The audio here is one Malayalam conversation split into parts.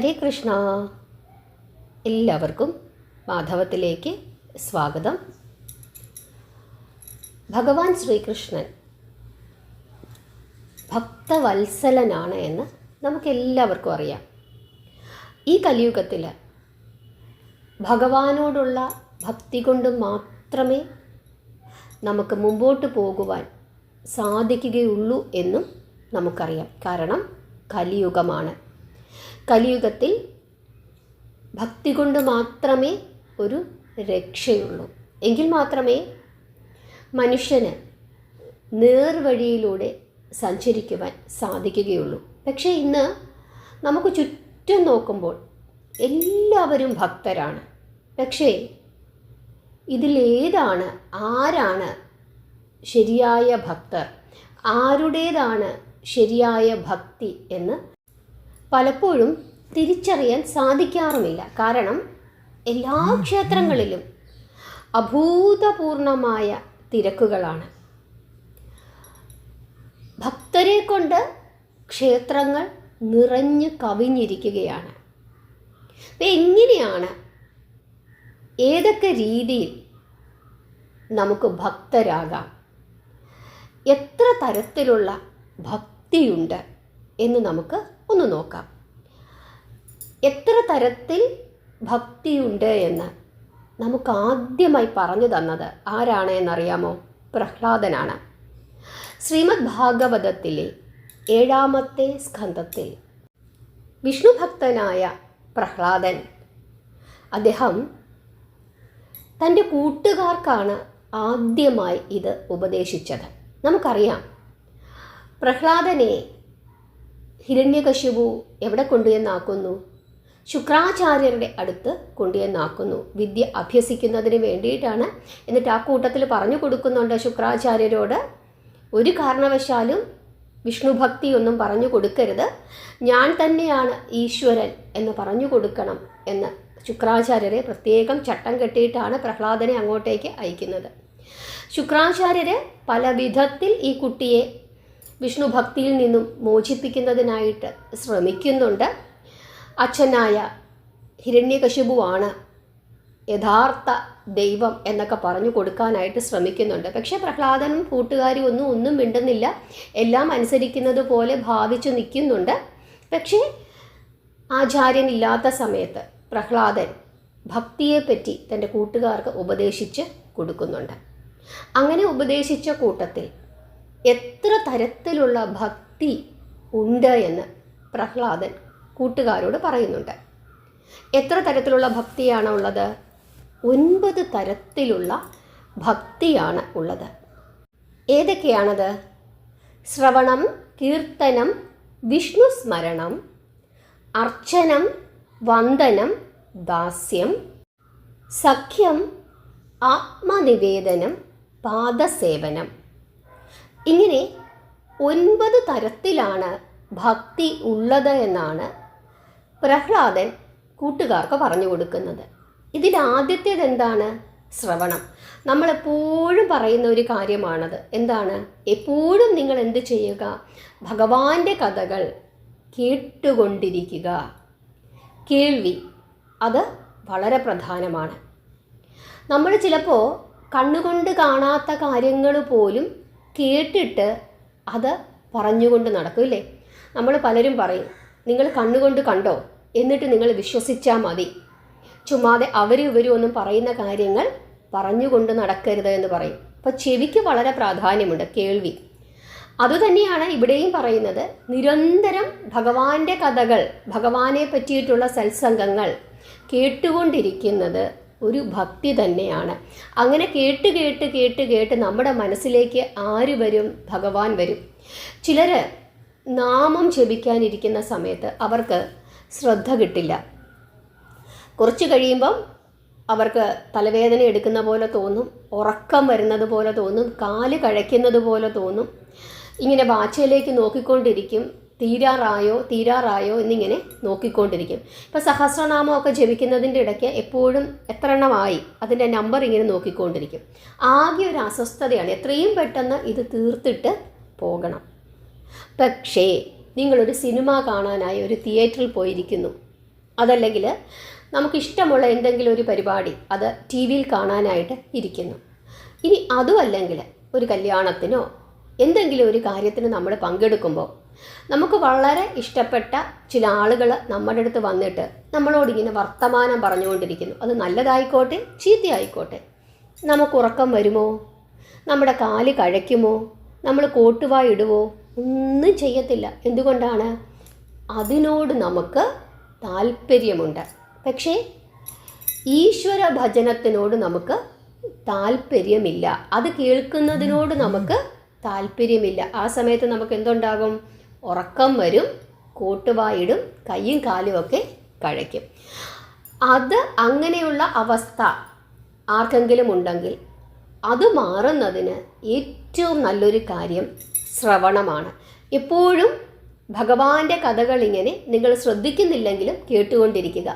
ഹരേ കൃഷ്ണ. എല്ലാവർക്കും മാധവത്തിലേക്ക് സ്വാഗതം. ഭഗവാൻ ശ്രീകൃഷ്ണൻ ഭക്തവത്സലനാണ് എന്ന് നമുക്കെല്ലാവർക്കും അറിയാം. ഈ കലിയുഗത്തിൽ ഭഗവാനോടുള്ള ഭക്തി കൊണ്ട് മാത്രമേ നമുക്ക് മുമ്പോട്ട് പോകുവാൻ സാധിക്കുകയുള്ളൂ എന്നും നമുക്കറിയാം. കാരണം കലിയുഗമാണ്. കലിയുഗത്തിൽ ഭക്തി കൊണ്ട് മാത്രമേ ഒരു രക്ഷയുള്ളൂ. എങ്കിൽ മാത്രമേ മനുഷ്യന് നേർവഴിയിലൂടെ സഞ്ചരിക്കുവാൻ സാധിക്കുകയുള്ളൂ. പക്ഷേ ഇന്ന് നമുക്ക് ചുറ്റും നോക്കുമ്പോൾ എല്ലാവരും ഭക്തരാണ്. പക്ഷേ ഇതിലേതാണ്, ആരാണ് ശരിയായ ഭക്തർ, ആരുടേതാണ് ശരിയായ ഭക്തി എന്ന് പലപ്പോഴും തിരിച്ചറിയാൻ സാധിക്കാറുമില്ല. കാരണം എല്ലാ ക്ഷേത്രങ്ങളിലും അഭൂതപൂർണമായ തിരക്കുകളാണ്. ഭക്തരെ കൊണ്ട് ക്ഷേത്രങ്ങൾ നിറഞ്ഞു കവിഞ്ഞിരിക്കുകയാണ്. അപ്പം എങ്ങനെയാണ്, ഏതൊക്കെ രീതിയിൽ നമുക്ക് ഭക്തരാകാം, എത്ര തരത്തിലുള്ള ഭക്തിയുണ്ട് എന്ന് നമുക്ക് ഒന്ന് നോക്കാം. എത്ര തരത്തിൽ ഭക്തിയുണ്ട് എന്ന് നമുക്ക് ആദ്യമായി പറഞ്ഞു തന്നത് ആരാണ് എന്നറിയാമോ? പ്രഹ്ലാദനാണ്. ശ്രീമദ് ഭാഗവതത്തിലെ 7-ാമത്തെ സ്കന്ധത്തിൽ വിഷ്ണു ഭക്തനായ പ്രഹ്ലാദൻ, അദ്ദേഹം തൻ്റെ കൂട്ടുകാർക്കാണ് ആദ്യമായി ഇത് ഉപദേശിച്ചത്. നമുക്കറിയാം, പ്രഹ്ലാദനെ ഹിരണ്യകശിപു എവിടെ കൊണ്ടുവന്നാക്കുന്നു? ശുക്രാചാര്യരുടെ അടുത്ത് കൊണ്ടുവന്നാക്കുന്നു, വിദ്യ അഭ്യസിക്കുന്നതിന് വേണ്ടിയിട്ടാണ്. എന്നിട്ട് ആ കൂട്ടത്തിൽ പറഞ്ഞു കൊടുക്കുന്നുണ്ട് ശുക്രാചാര്യരോട്, ഒരു കാരണവശാലും വിഷ്ണു ഭക്തിയൊന്നും പറഞ്ഞു കൊടുക്കരുത്, ഞാൻ തന്നെയാണ് ഈശ്വരൻ എന്ന് പറഞ്ഞു കൊടുക്കണം എന്ന് ശുക്രാചാര്യരെ പ്രത്യേകം ചട്ടം കെട്ടിയിട്ടാണ് പ്രഹ്ലാദനെ അങ്ങോട്ടേക്ക് അയക്കുന്നത്. ശുക്രാചാര്യര് പല വിധത്തിൽ ഈ കുട്ടിയെ വിഷ്ണു ഭക്തിയിൽ നിന്നും മോചിപ്പിക്കുന്നതിനായിട്ട് ശ്രമിക്കുന്നുണ്ട്. അച്ഛനായ ഹിരണ്യകശിപുവാണ് യഥാർത്ഥ ദൈവം എന്നൊക്കെ പറഞ്ഞു കൊടുക്കാനായിട്ട് ശ്രമിക്കുന്നുണ്ട്. പക്ഷേ പ്രഹ്ലാദനും കൂട്ടുകാരും ഒന്നും മിണ്ടുന്നില്ല, എല്ലാം അനുസരിക്കുന്നത് പോലെ ഭാവിച്ചു നിൽക്കുന്നുണ്ട്. പക്ഷേ ആചാര്യനില്ലാത്ത സമയത്ത് പ്രഹ്ലാദൻ ഭക്തിയെപ്പറ്റി തൻ്റെ കൂട്ടുകാർക്ക് ഉപദേശിച്ച് കൊടുക്കുന്നുണ്ട്. അങ്ങനെ ഉപദേശിച്ച കൂട്ടത്തിൽ എത്ര തരത്തിലുള്ള ഭക്തി ഉണ്ട് എന്ന് പ്രഹ്ലാദൻ കൂട്ടുകാരോട് പറയുന്നുണ്ട്. എത്ര തരത്തിലുള്ള ഭക്തിയാണ് ഉള്ളത്? 9 തരത്തിലുള്ള ഭക്തിയാണ് ഉള്ളത്. ഏതൊക്കെയാണത്? ശ്രവണം, കീർത്തനം, വിഷ്ണുസ്മരണം, അർച്ചനം, വന്ദനം, ദാസ്യം, സഖ്യം, ആത്മനിവേദനം, പാദസേവനം. ഇങ്ങനെ 9 തരത്തിലാണ് ഭക്തി ഉള്ളത് എന്നാണ് പ്രഹ്ലാദൻ കൂട്ടുകാർക്ക് പറഞ്ഞു കൊടുക്കുന്നത്. ഇതിൽ ആദ്യത്തേത് എന്താണ്? ശ്രവണം. നമ്മളെപ്പോഴും പറയുന്ന ഒരു കാര്യമാണത്. എന്താണ്? എപ്പോഴും നിങ്ങൾ എന്ത് ചെയ്യുക? ഭഗവാന്റെ കഥകൾ കേട്ടുകൊണ്ടിരിക്കുക. കേൾവി അത് വളരെ പ്രധാനമാണ്. നമ്മൾ ചിലപ്പോൾ കണ്ണുകൊണ്ട് കാണാത്ത കാര്യങ്ങൾ പോലും കേട്ടിട്ട് അത് പറഞ്ഞുകൊണ്ട് നടക്കും, ഇല്ലേ? നമ്മൾ പലരും പറയും, നിങ്ങൾ കണ്ണുകൊണ്ട് കണ്ടോ, എന്നിട്ട് നിങ്ങൾ വിശ്വസിച്ചാൽ മതി, ചുമ്മാതെ അവരും ഇവരും ഒന്നും പറയുന്ന കാര്യങ്ങൾ പറഞ്ഞുകൊണ്ട് നടക്കരുത് എന്ന് പറയും. അപ്പോൾ ചെവിക്ക് വളരെ പ്രാധാന്യമുണ്ട്, കേൾവി. അതുതന്നെയാണ് ഇവിടെയും പറയുന്നത്. നിരന്തരം ഭഗവാന്റെ കഥകൾ, ഭഗവാനെ പറ്റിയിട്ടുള്ള സത്സംഗങ്ങൾ കേട്ടുകൊണ്ടിരിക്കുന്നത് ഒരു ഭക്തി തന്നെയാണ്. അങ്ങനെ കേട്ട് കേട്ട് കേട്ട് കേട്ട് നമ്മുടെ മനസ്സിലേക്ക് ആര് വരും? ഭഗവാൻ വരും. ചിലർ നാമം ജപിക്കാനിരിക്കുന്ന സമയത്ത് അവർക്ക് ശ്രദ്ധ കിട്ടില്ല. കുറച്ച് കഴിയുമ്പം അവർക്ക് തലവേദന എടുക്കുന്ന പോലെ തോന്നും, ഉറക്കം വരുന്നത് പോലെ തോന്നും, കാല് കഴയ്ക്കുന്നത് പോലെ തോന്നും. ഇങ്ങനെ വാച്ചയിലേക്ക് നോക്കിക്കൊണ്ടിരിക്കും, തീരാറായോ എന്നിങ്ങനെ നോക്കിക്കൊണ്ടിരിക്കും. ഇപ്പോൾ സഹസ്രനാമമൊക്കെ ജപിക്കുന്നതിൻ്റെ ഇടയ്ക്ക് എപ്പോഴും എത്ര എണ്ണമായി അതിൻ്റെ നമ്പർ ഇങ്ങനെ നോക്കിക്കൊണ്ടിരിക്കും. ആകെ ഒരു അസ്വസ്ഥതയാണ്, എത്രയും പെട്ടെന്ന് ഇത് തീർത്തിട്ട് പോകണം. പക്ഷേ നിങ്ങളൊരു സിനിമ കാണാനായി ഒരു തിയേറ്ററിൽ പോയിരിക്കുന്നു, അതല്ലെങ്കിൽ നമുക്കിഷ്ടമുള്ള എന്തെങ്കിലും ഒരു പരിപാടി അത് ടി വിയിൽ കാണാനായിട്ട് ഇരിക്കുന്നു. ഇനി അതുമല്ലെങ്കിൽ ഒരു കല്യാണത്തിനോ എന്തെങ്കിലും ഒരു കാര്യത്തിന് നമ്മൾ പങ്കെടുക്കുമ്പോൾ നമുക്ക് വളരെ ഇഷ്ടപ്പെട്ട ചില ആളുകൾ നമ്മുടെ അടുത്ത് വന്നിട്ട് നമ്മളോടിങ്ങനെ വർത്തമാനം പറഞ്ഞുകൊണ്ടിരിക്കുന്നു. അത് നല്ലതായിക്കോട്ടെ ചീത്തയായിക്കോട്ടെ. നമുക്ക് ഉറക്കം വരുമോ? നമ്മുടെ കാല് കഴയ്ക്കുമോ? നമ്മൾ കോട്ടുവായി ഇടുവോ? ഒന്നും ചെയ്യത്തില്ല. എന്തുകൊണ്ടാണ്? അതിനോട് നമുക്ക് താല്പര്യമുണ്ട്. പക്ഷേ ഈശ്വര ഭജനത്തിനോട് നമുക്ക് താല്പര്യമില്ല. അത് കേൾക്കുന്നതിനോട് നമുക്ക് താല്പര്യമില്ല. ആ സമയത്ത് നമുക്ക് എന്തുണ്ടാകും? ഉറക്കം വരും, കോട്ടുവായിടും, കൈയും കാലും ഒക്കെ കഴയ്ക്കും. അത് അങ്ങനെയുള്ള അവസ്ഥ ആർക്കെങ്കിലും ഉണ്ടെങ്കിൽ അത് മാറുന്നതിന് ഏറ്റവും നല്ലൊരു കാര്യം ശ്രവണമാണ്. എപ്പോഴും ഭഗവാന്റെ കഥകൾ ഇങ്ങനെ നിങ്ങൾ ശ്രദ്ധിക്കുന്നില്ലെങ്കിലും കേട്ടുകൊണ്ടിരിക്കുക.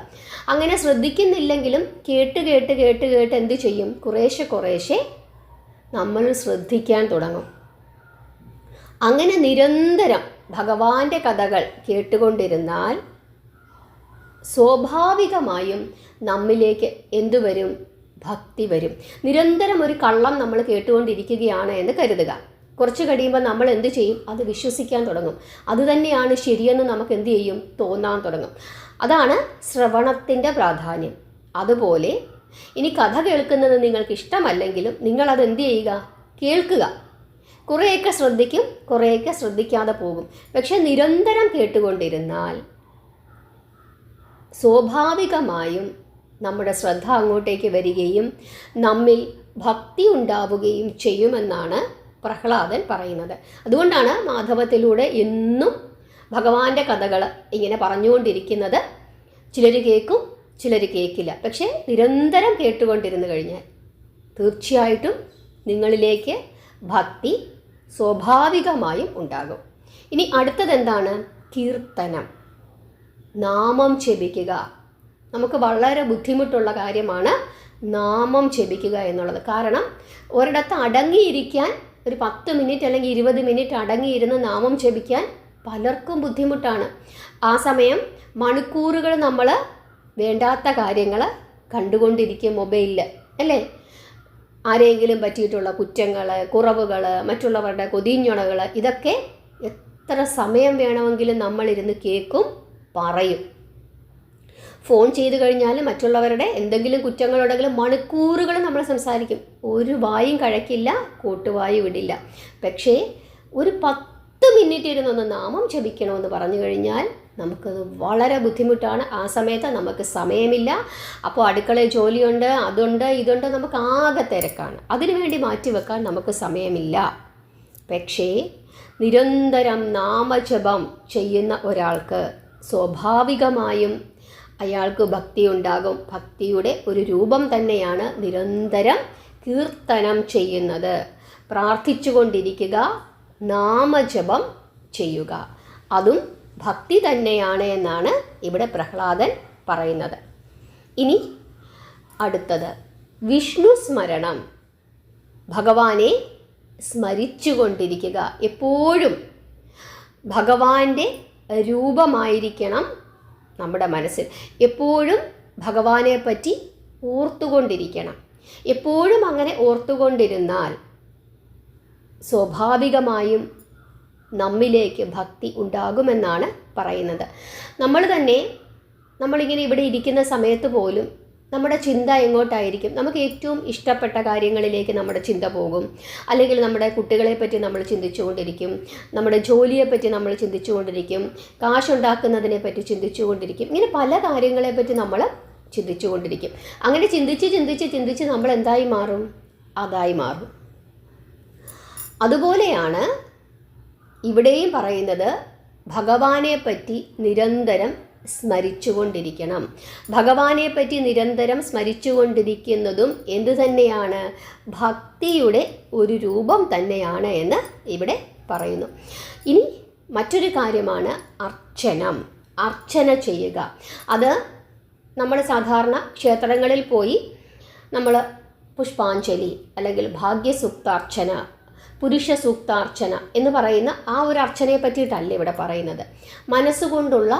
അങ്ങനെ ശ്രദ്ധിക്കുന്നില്ലെങ്കിലും കേട്ട് കേട്ട് കേട്ട് കേട്ട് എന്ത് ചെയ്യും? കുറേശ്ശെ നമ്മൾ ശ്രദ്ധിക്കാൻ തുടങ്ങും. അങ്ങനെ നിരന്തരം ഭഗവാന്റെ കഥകൾ കേട്ടുകൊണ്ടിരുന്നാൽ സ്വാഭാവികമായും നമ്മിലേക്ക് എന്തു വരും? ഭക്തി വരും. നിരന്തരം ഒരു കള്ളം നമ്മൾ കേട്ടുകൊണ്ടിരിക്കുകയാണ് എന്ന് കരുതുക. കുറച്ച് കഴിയുമ്പോൾ നമ്മൾ എന്ത് ചെയ്യും? അത് വിശ്വസിക്കാൻ തുടങ്ങും. അതുതന്നെയാണ് ശരിയെന്ന് നമുക്ക് എന്ത് ചെയ്യും? തോന്നാൻ തുടങ്ങും. അതാണ് ശ്രവണത്തിൻ്റെ പ്രാധാന്യം. അതുപോലെ ഇനി കഥ കേൾക്കുന്നത് നിങ്ങൾക്ക് ഇഷ്ടമല്ലെങ്കിലും നിങ്ങളത് എന്ത് ചെയ്യുക? കേൾക്കുക. കുറേയൊക്കെ ശ്രദ്ധിക്കും, കുറേയൊക്കെ ശ്രദ്ധിക്കാതെ പോകും. പക്ഷെ നിരന്തരം കേട്ടുകൊണ്ടിരുന്നാൽ സ്വാഭാവികമായും നമ്മുടെ ശ്രദ്ധ അങ്ങോട്ടേക്ക് വരികയും നമ്മിൽ ഭക്തി ഉണ്ടാവുകയും ചെയ്യുമെന്നാണ് പ്രഹ്ലാദൻ പറയുന്നത്. അതുകൊണ്ടാണ് മാധവത്തിലൂടെ എന്നും ഭഗവാന്റെ കഥകൾ ഇങ്ങനെ പറഞ്ഞുകൊണ്ടിരിക്കുന്നത്. ചിലർ കേൾക്കും, ചിലർ കേൾക്കില്ല. പക്ഷേ നിരന്തരം കേട്ടുകൊണ്ടിരുന്നു കഴിഞ്ഞാൽ തീർച്ചയായിട്ടും നിങ്ങളിലേക്ക് ഭക്തി സ്വാഭാവികമായും ഉണ്ടാകും. ഇനി അടുത്തതെന്താണ്? കീർത്തനം, നാമം ജപിക്കുക. നമുക്ക് വളരെ ബുദ്ധിമുട്ടുള്ള കാര്യമാണ് നാമം ജപിക്കുക എന്നുള്ളത്. കാരണം ഒരിടത്ത് അടങ്ങിയിരിക്കാൻ ഒരു 10 മിനിറ്റ് അല്ലെങ്കിൽ 20 മിനിറ്റ് അടങ്ങിയിരുന്ന് നാമം ജപിക്കാൻ പലർക്കും ബുദ്ധിമുട്ടാണ്. ആ സമയം മണിക്കൂറുകൾ നമ്മൾ വേണ്ടാത്ത കാര്യങ്ങൾ കണ്ടുകൊണ്ടിരിക്കും മൊബൈലിൽ, അല്ലേ? ആരെങ്കിലും പറ്റിയിട്ടുള്ള കുറ്റങ്ങൾ, കുറവുകൾ, മറ്റുള്ളവരുടെ കൊതിഞ്ഞുണകൾ, ഇതൊക്കെ എത്ര സമയം വേണമെങ്കിലും നമ്മളിരുന്ന് കേൾക്കും, പറയും. ഫോൺ ചെയ്ത് കഴിഞ്ഞാൽ മറ്റുള്ളവരുടെ എന്തെങ്കിലും കുറ്റങ്ങളുണ്ടെങ്കിലും മണിക്കൂറുകൾ നമ്മൾ സംസാരിക്കും. ഒരു വായും കഴക്കില്ല, കോട്ടുവായും ഇടില്ല. പക്ഷേ ഒരു 10 മിനിറ്റ് ഇരുന്നൊന്ന് നാമം ജപിക്കണമെന്ന് പറഞ്ഞു കഴിഞ്ഞാൽ നമുക്കത് വളരെ ബുദ്ധിമുട്ടാണ്. ആ സമയത്ത് നമുക്ക് സമയമില്ല. അപ്പോൾ അടുക്കളയിൽ ജോലിയുണ്ട്, അതുണ്ട്, ഇതുണ്ട്, നമുക്ക് ആകെ തിരക്കാണ്. അതിനുവേണ്ടി മാറ്റിവെക്കാൻ നമുക്ക് സമയമില്ല. പക്ഷേ നിരന്തരം നാമജപം ചെയ്യുന്ന ഒരാൾക്ക് സ്വാഭാവികമായും അയാൾക്ക് ഭക്തി ഉണ്ടാകും. ഭക്തിയുടെ ഒരു രൂപം തന്നെയാണ് നിരന്തരം കീർത്തനം ചെയ്യുന്നത്. പ്രാർത്ഥിച്ചു കൊണ്ടിരിക്കുക, നാമജപം ചെയ്യുക. അതും ഭക്തി തന്നെയാണ് എന്നാണ് ഇവിടെ പ്രഹ്ലാദൻ പറയുന്നത്. ഇനി അടുത്തത് വിഷ്ണു സ്മരണം. ഭഗവാനെ സ്മരിച്ചു കൊണ്ടിരിക്കുക. എപ്പോഴും ഭഗവാന്റെ രൂപമായിരിക്കണം നമ്മുടെ മനസ്സിൽ. എപ്പോഴും ഭഗവാനെ പറ്റി ഓർത്തുകൊണ്ടിരിക്കണം. എപ്പോഴും അങ്ങനെ ഓർത്തുകൊണ്ടിരുന്നാൽ സ്വാഭാവികമായും നമ്മിലേക്ക് ഭക്തി ഉണ്ടാകുമെന്നാണ് പറയുന്നത്. നമ്മളിങ്ങനെ ഇവിടെ ഇരിക്കുന്ന സമയത്ത് പോലും നമ്മുടെ ചിന്ത എങ്ങോട്ടായിരിക്കും? നമുക്ക് ഏറ്റവും ഇഷ്ടപ്പെട്ട കാര്യങ്ങളിലേക്ക് നമ്മുടെ ചിന്ത പോകും. അല്ലെങ്കിൽ നമ്മുടെ കുട്ടികളെ പറ്റി നമ്മൾ ചിന്തിച്ചുകൊണ്ടിരിക്കും, നമ്മുടെ ജോലിയെപ്പറ്റി നമ്മൾ ചിന്തിച്ചുകൊണ്ടിരിക്കും, കാശുണ്ടാക്കുന്നതിനെ പറ്റി ചിന്തിച്ചുകൊണ്ടിരിക്കും. ഇങ്ങനെ പല കാര്യങ്ങളെപ്പറ്റി നമ്മൾ ചിന്തിച്ചുകൊണ്ടിരിക്കും. അങ്ങനെ ചിന്തിച്ച് നമ്മൾ എന്തായി മാറും? അതായി മാറും. അതുപോലെയാണ് ഇവിടെയും പറയുന്നത്, ഭഗവാനെ പറ്റി നിരന്തരം സ്മരിച്ചുകൊണ്ടിരിക്കണം. ഭഗവാനെ പറ്റി നിരന്തരം സ്മരിച്ചുകൊണ്ടിരിക്കുന്നതും എന്തു തന്നെയാണ്? ഭക്തിയുടെ ഒരു രൂപം തന്നെയാണ് എന്ന് ഇവിടെ പറയുന്നു. ഇനി മറ്റൊരു കാര്യമാണ് അർച്ചനം. അർച്ചന ചെയ്യുക. അത് നമ്മൾ സാധാരണ ക്ഷേത്രങ്ങളിൽ പോയി നമ്മൾ പുഷ്പാഞ്ജലി അല്ലെങ്കിൽ ഭാഗ്യസൂക്താർച്ചന, പുരുഷ സൂക്താർച്ചന എന്ന് പറയുന്ന ആ ഒരു അർച്ചനയെ പറ്റിയിട്ടല്ല ഇവിടെ പറയുന്നത്. മനസ്സുകൊണ്ടുള്ള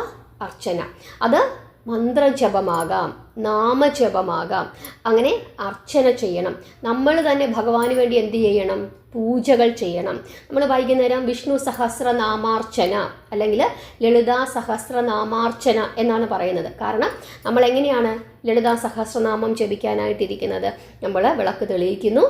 അർച്ചന. അത് മന്ത്രജപമാകാം, നാമജപമാകാം. അങ്ങനെ അർച്ചന ചെയ്യണം. നമ്മൾ തന്നെ ഭഗവാന് വേണ്ടി എന്ത് ചെയ്യണം? പൂജകൾ ചെയ്യണം. നമ്മൾ വൈകുന്നേരം വിഷ്ണു സഹസ്രനാമാർച്ചന അല്ലെങ്കിൽ ലളിതാ സഹസ്രനാമാർച്ചന എന്നാണ് പറയുന്നത്. കാരണം നമ്മൾ എങ്ങനെയാണ് ലളിതാ സഹസ്രനാമം ജപിക്കാനായിട്ടിരിക്കുന്നത്? നമ്മൾ വിളക്ക് തെളിയിക്കുന്നു,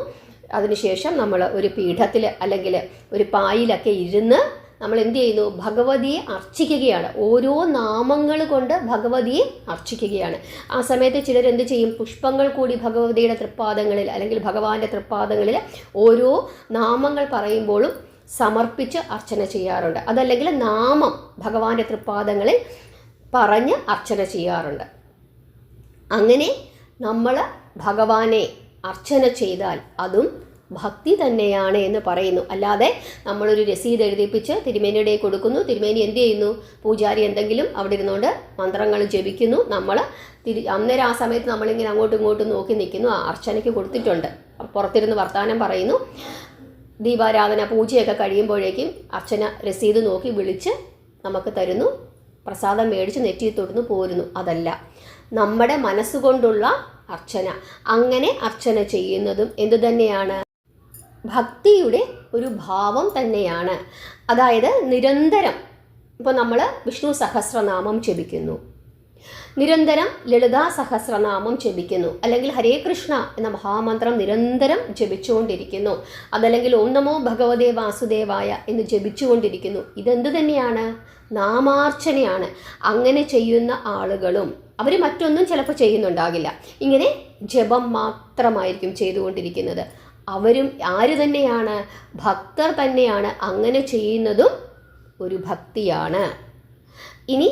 അതിനുശേഷം നമ്മൾ ഒരു പീഠത്തിൽ അല്ലെങ്കിൽ ഒരു പായിലൊക്കെ ഇരുന്ന് നമ്മൾ എന്ത് ചെയ്യുന്നു? ഭഗവതിയെ അർച്ചിക്കുകയാണ്. ഓരോ നാമങ്ങൾ കൊണ്ട് ഭഗവതിയെ അർച്ചിക്കുകയാണ്. ആ സമയത്ത് ചിലർ എന്ത് ചെയ്യും? പുഷ്പങ്ങൾ കൂടി ഭഗവതിയുടെ തൃപ്പാദങ്ങളിൽ അല്ലെങ്കിൽ ഭഗവാന്റെ തൃപ്പാദങ്ങളിൽ ഓരോ നാമങ്ങൾ പറയുമ്പോഴും സമർപ്പിച്ച് അർച്ചന ചെയ്യാറുണ്ട്. അതല്ലെങ്കിൽ നാമം ഭഗവാന്റെ തൃപ്പാദങ്ങളിൽ പറഞ്ഞ് അർച്ചന ചെയ്യാറുണ്ട്. അങ്ങനെ നമ്മൾ ഭഗവാനെ അർച്ചന ചെയ്താൽ അതും ഭക്തി തന്നെയാണ് എന്ന് പറയുന്നു. അല്ലാതെ നമ്മളൊരു രസീത് എഴുതിപ്പിച്ച് തിരുമേനിയുടെ കൊടുക്കുന്നു, തിരുമേനി എന്ത് ചെയ്യുന്നു? പൂജാരി എന്തെങ്കിലും അവിടെ ഇരുന്നുകൊണ്ട് മന്ത്രങ്ങൾ ജപിക്കുന്നു, നമ്മൾ അന്നേരം ആ സമയത്ത് നമ്മളിങ്ങനെ അങ്ങോട്ടും ഇങ്ങോട്ടും നോക്കി നിൽക്കുന്നു. അർച്ചനയ്ക്ക് കൊടുത്തിട്ടുണ്ട്, പുറത്തിരുന്ന് വർത്തമാനം പറയുന്നു. ദീപാരാധന പൂജയൊക്കെ കഴിയുമ്പോഴേക്കും അർച്ചന രസീത് നോക്കി വിളിച്ച് നമുക്ക് തരുന്നു, പ്രസാദം മേടിച്ച് നെറ്റി തൊടുന്നു പോരുന്നു. അതല്ല നമ്മുടെ മനസ്സുകൊണ്ടുള്ള അർച്ചന. അങ്ങനെ അർച്ചന ചെയ്യുന്നതും എന്തു തന്നെയാണ്? ഭക്തിയുടെ ഒരു ഭാവം തന്നെയാണ്. അതായത് നിരന്തരം ഇപ്പോൾ നമ്മൾ വിഷ്ണു സഹസ്രനാമം ജപിക്കുന്നു, നിരന്തരം ലളിതാ സഹസ്രനാമം ജപിക്കുന്നു, അല്ലെങ്കിൽ ഹരേ കൃഷ്ണ എന്ന മഹാമന്ത്രം നിരന്തരം ജപിച്ചുകൊണ്ടിരിക്കുന്നു, അതല്ലെങ്കിൽ ഓം നമോ ഭഗവതേ വാസുദേവായ എന്ന് ജപിച്ചുകൊണ്ടിരിക്കുന്നു. ഇതെന്ത് തന്നെയാണ്? നാമാർച്ചനയാണ്. അങ്ങനെ ചെയ്യുന്ന ആളുകളും അവർ മറ്റൊന്നും ചിലപ്പോൾ ചെയ്യുന്നുണ്ടാകില്ല, ഇങ്ങനെ ജപം മാത്രമായിരിക്കും ചെയ്തുകൊണ്ടിരിക്കുന്നത്. അവരും ആര് തന്നെയാണ്? ഭക്തർ തന്നെയാണ്. അങ്ങനെ ചെയ്യുന്നതും ഒരു ഭക്തിയാണ്. ഇനി